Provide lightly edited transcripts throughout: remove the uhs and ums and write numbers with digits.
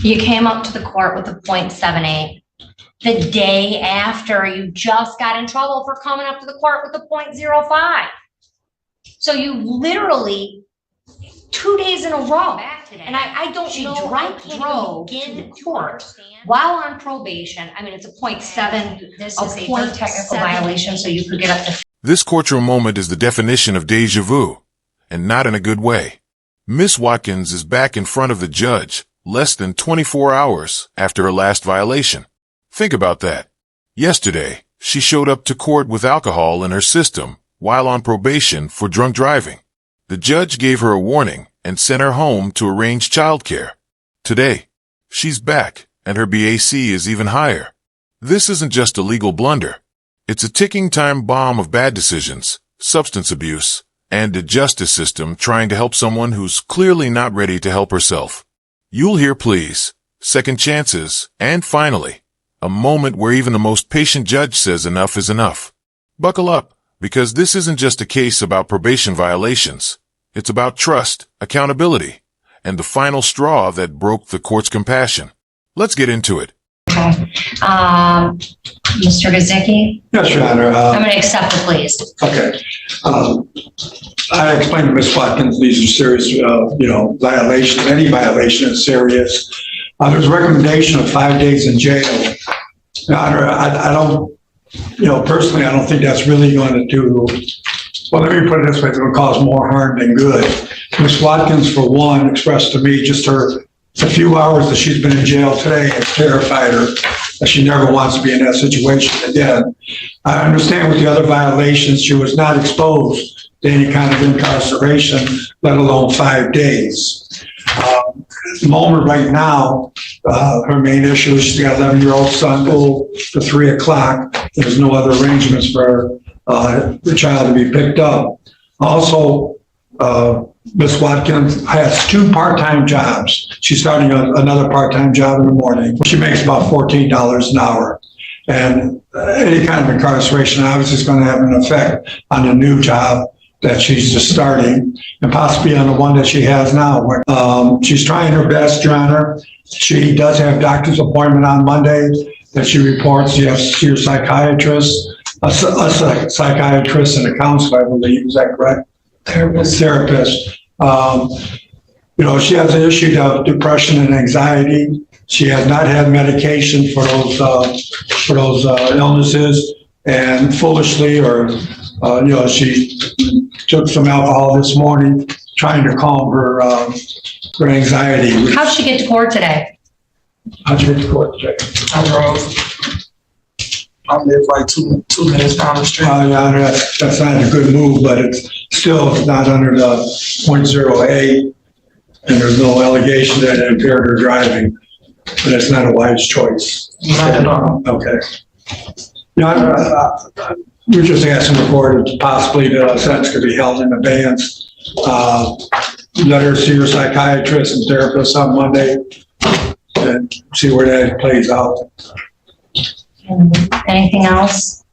You came up to the court with a .78 the day after you just got in trouble for coming up to the court with a .05. So you literally 2 days in a row. And I don't know, I can't even begin to court while on probation. I mean, it's a .7, this is a point technical violation, so you could get up to. This courtroom moment is the definition of deja vu, and not in a good way. Miss Watkins is back in front of the judge less than 24 hours after her last violation. Think about that. Yesterday, she showed up to court with alcohol in her system while on probation for drunk driving. The judge gave her a warning and sent her home to arrange childcare. Today, she's back, and her BAC is even higher. This isn't just a legal blunder. It's a ticking time bomb of bad decisions, substance abuse, and a justice system trying to help someone who's clearly not ready to help herself. You'll hear pleas, second chances, and finally, a moment where even the most patient judge says enough is enough. Buckle up, because this isn't just a case about probation violations. It's about trust, accountability, and the final straw that broke the court's compassion. Let's get into it. Okay. Mr. Gazicki? Yes, Your Honor. I'm going to accept the pleas. Okay. I explained to Ms. Watkins these are serious, violations. Any violation is serious. There's a recommendation of 5 days in jail. Your Honor, I don't, personally, I don't think that's really going to do. Well, let me put it this way, it's going to cause more harm than good. Ms. Watkins, for one, expressed to me just the few hours that she's been in jail today has terrified her, that she never wants to be in that situation again. I understand with the other violations, she was not exposed to any kind of incarceration, let alone 5 days. At the moment right now, her main issue is she's got an 11-year-old son who, for 3 o'clock, there's no other arrangements for the child to be picked up. Also, Ms. Watkins has 2 part-time jobs. She's starting another part-time job in the morning. She makes about $14 an hour. And any kind of incarceration obviously is going to have an effect on the new job that she's just starting, and possibly on the one that she has now. She's trying her best, Your Honor. She does have doctor's appointment on Monday that she reports. She has to see her psychiatrist, a psychiatrist and a counselor, I believe. Is that correct? Therapist. She has an issue of depression and anxiety. She has not had medication for those illnesses, and foolishly, she took some alcohol this morning, trying to calm her anxiety. How'd she get to court today? How'd you get to court today? I drove. I live like two minutes down the street. Yeah, that's not a good move, but it's still not under the .08, and there's no allegation that it impaired her driving. But it's not a wise choice. Not at all. Okay. We're just asking the court if possibly the sentence could be held in abeyance. Let her see her psychiatrist and therapist on Monday and see where that plays out. Anything else?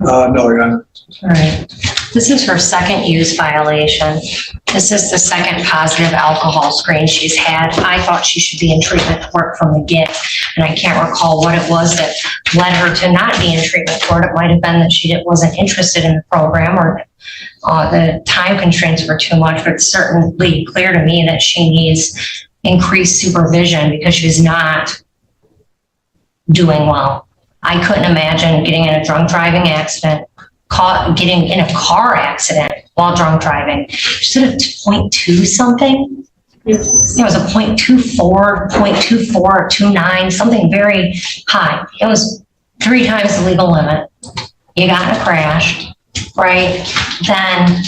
No, Your Honor. All right. This is her second use violation. This is the second positive alcohol screen she's had. I thought she should be in treatment court from the get, and I can't recall what it was that led her to not be in treatment court. It might have been that she wasn't interested in the program, or the time constraints were too much, but it's certainly clear to me that she needs increased supervision because she's not doing well. I couldn't imagine getting in a drunk driving accident, getting in a car accident while drunk driving. She said a .2 something. It was a .24, or 29, something very high. It was 3 times the legal limit. You got in a crash, right? Then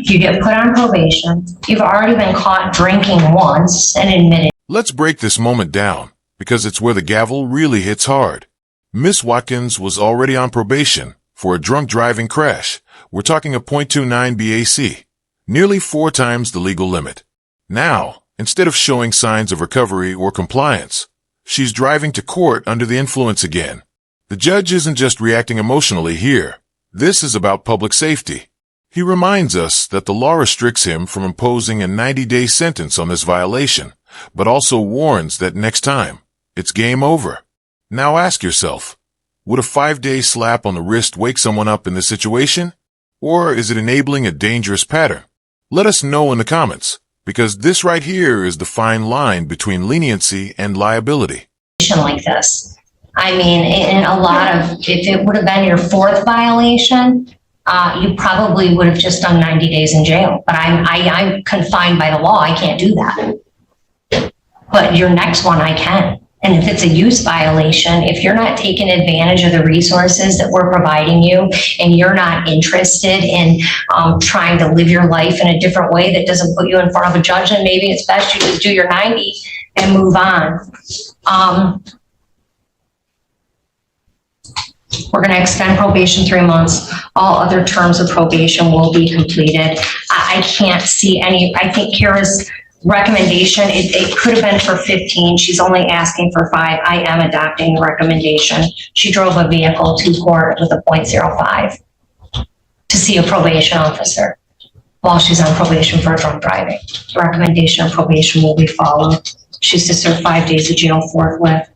you get put on probation. You've already been caught drinking once and admitted. Let's break this moment down, because it's where the gavel really hits hard. Miss Watkins was already on probation for a drunk driving crash. We're talking a .29 BAC, nearly 4 times the legal limit. Now, instead of showing signs of recovery or compliance, she's driving to court under the influence again. The judge isn't just reacting emotionally here. This is about public safety. He reminds us that the law restricts him from imposing a 90-day sentence on this violation, but also warns that next time, it's game over. Now ask yourself, would a 5-day slap on the wrist wake someone up in this situation? Or is it enabling a dangerous pattern? Let us know in the comments, because this right here is the fine line between leniency and liability. Like this. I mean, in a lot of, if it would have been your fourth violation, you probably would have just done 90 days in jail. But I'm confined by the law. I can't do that. But your next one, I can. And if it's a use violation, if you're not taking advantage of the resources that we're providing you and you're not interested in trying to live your life in a different way that doesn't put you in front of a judge, then maybe it's best you just do your 90 and move on. We're going to extend probation 3 months. All other terms of probation will be completed. I can't see any, I think Kara's recommendation, it could have been for 15. She's only asking for 5. I am adopting the recommendation. She drove a vehicle to court with a .05 to see a probation officer while she's on probation for drunk driving. The recommendation of probation will be followed. She's to serve 5 days of jail forthwith.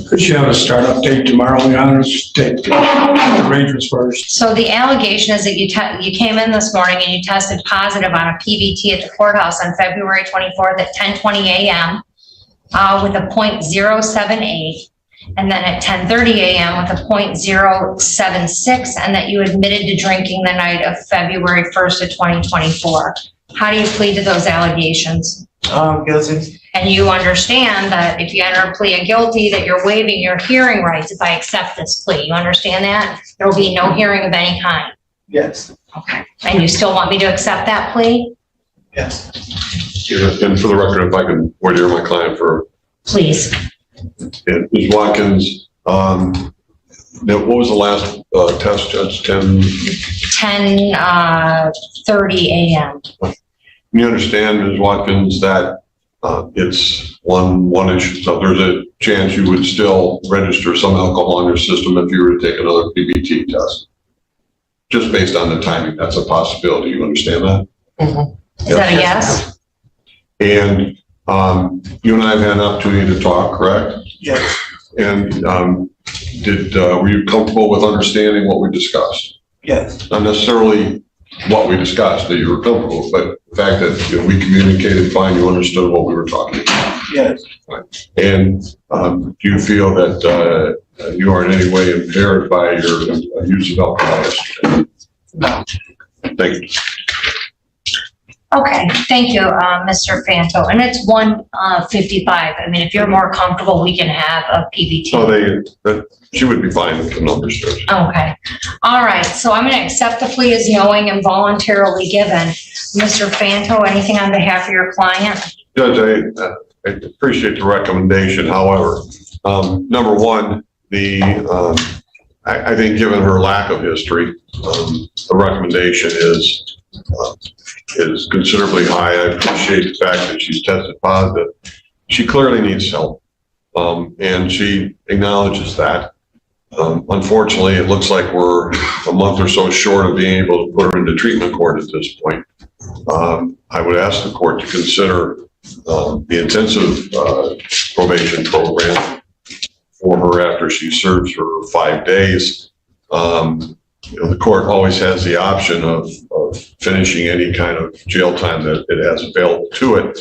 Could you have a startup date tomorrow, Your Honor? Take the arrangements first. So the allegation is that you came in this morning and you tested positive on a PBT at the courthouse on February 24th at 10:20 a.m. With a .078, and then at 10:30 a.m. with a .076, and that you admitted to drinking the night of February 1st of 2024. How do you plead to those allegations? Guilty. And you understand that if you enter a plea of guilty, that you're waiving your hearing rights if I accept this plea. You understand that? There will be no hearing of any kind. Yes. Okay. And you still want me to accept that plea? Yes. And for the record, if I can word hear my client for, Please. Ms. Watkins, now, what was the last test, Judge? 10:30 a.m. You understand, Ms. Watkins, that it's one issue, so there's a chance you would still register some alcohol in your system if you were to take another PBT test. Just based on the timing, that's a possibility. You understand that? Mm-hmm. Is that a yes? And you and I have had an opportunity to talk, correct? Yes. And were you comfortable with understanding what we discussed? Yes. Not necessarily what we discussed that you were comfortable with, but the fact that we communicated fine, you understood what we were talking about. Yes. And do you feel that you are in any way impaired by your use of alcohol yesterday? No. Thank you. Okay, thank you, Mr. Fanto. And it's 1:55. I mean, if you're more comfortable, we can have a PBT. Oh, she would be fine with the numbers, Judge. Okay. All right. So I'm going to accept the plea as knowing and voluntarily given. Mr. Fanto, anything on behalf of your client? Judge, I appreciate the recommendation. However, number one, I think given her lack of history, the recommendation is considerably high. I appreciate the fact that she's tested positive. She clearly needs help, and she acknowledges that. Unfortunately, it looks like we're a month or so short of being able to put her into treatment court at this point. I would ask the court to consider the intensive probation program for her after she serves her 5 days. The court always has the option of finishing any kind of jail time that it has available to it.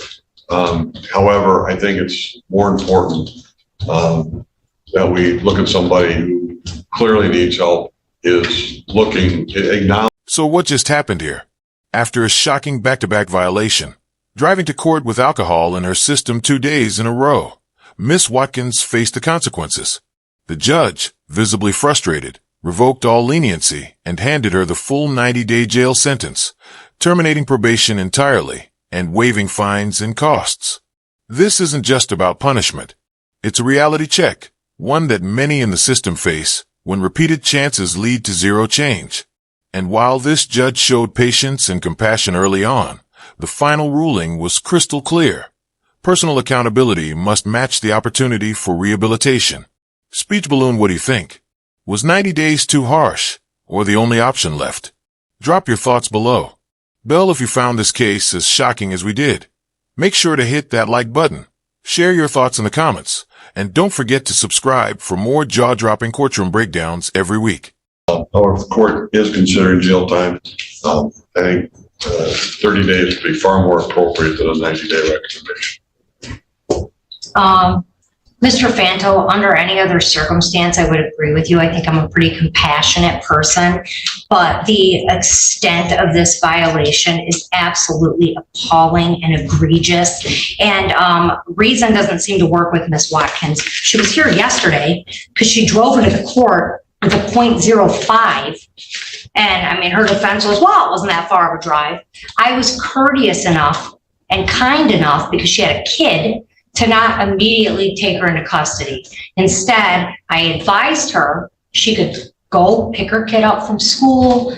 However, I think it's more important that we look at somebody who clearly needs help, is looking, acknowledge. So what just happened here? After a shocking back-to-back violation, driving to court with alcohol in her system 2 days in a row, Miss Watkins faced the consequences. The judge, visibly frustrated, revoked all leniency and handed her the full 90-day jail sentence, terminating probation entirely and waiving fines and costs. This isn't just about punishment. It's a reality check, one that many in the system face when repeated chances lead to zero change. And while this judge showed patience and compassion early on, the final ruling was crystal clear. Personal accountability must match the opportunity for rehabilitation. Speech balloon, what do you think? Was 90 days too harsh, or the only option left? Drop your thoughts below. Bell if you found this case as shocking as we did. Make sure to hit that like button, share your thoughts in the comments, and don't forget to subscribe for more jaw-dropping courtroom breakdowns every week. Or if the court is considering jail time, I think 30 days would be far more appropriate than a 90-day recommendation. Mr. Fanto, under any other circumstance, I would agree with you. I think I'm a pretty compassionate person, but the extent of this violation is absolutely appalling and egregious. And reason doesn't seem to work with Ms. Watkins. She was here yesterday because she drove her to the court with a .05. And I mean, her defense was, well, it wasn't that far of a drive. I was courteous enough and kind enough, because she had a kid, to not immediately take her into custody. Instead, I advised her she could go pick her kid up from school,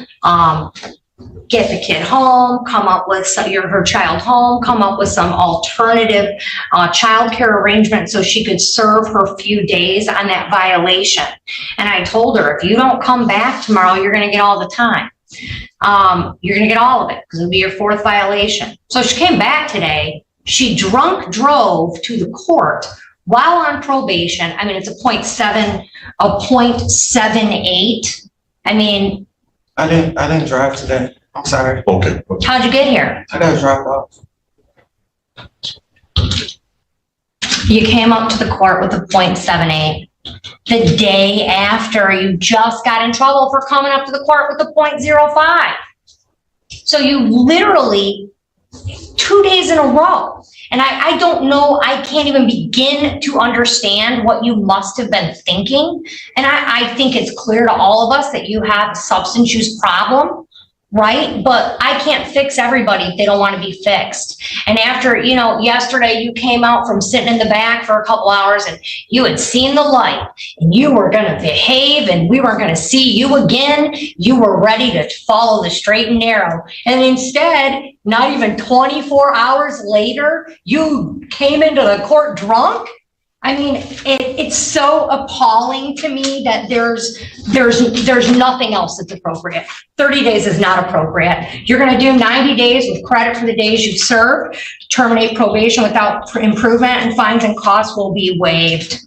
get the kid home, come up with her child home, come up with some alternative childcare arrangement so she could serve her few days on that violation. And I told her, if you don't come back tomorrow, you're going to get all the time. You're going to get all of it because it'll be your fourth violation. So she came back today. She drunk drove to the court while on probation. I mean, it's a .78. I mean, I didn't drive today. I'm sorry. Okay. how'd you get here? I got dropped off. You came up to the court with a .78 the day after you just got in trouble for coming up to the court with a .05. So you literally 2 days in a row. And I don't know, I can't even begin to understand what you must have been thinking. And I think it's clear to all of us that you have a substance use problem, right? But I can't fix everybody if they don't want to be fixed. And after, yesterday you came out from sitting in the back for a couple hours and you had seen the light and you were going to behave and we weren't going to see you again. You were ready to follow the straight and narrow. And instead, not even 24 hours later, you came into the court drunk. I mean, it's so appalling to me that there's nothing else that's appropriate. 30 days is not appropriate. You're going to do 90 days with credit for the days you've served, terminate probation without improvement, and fines and costs will be waived.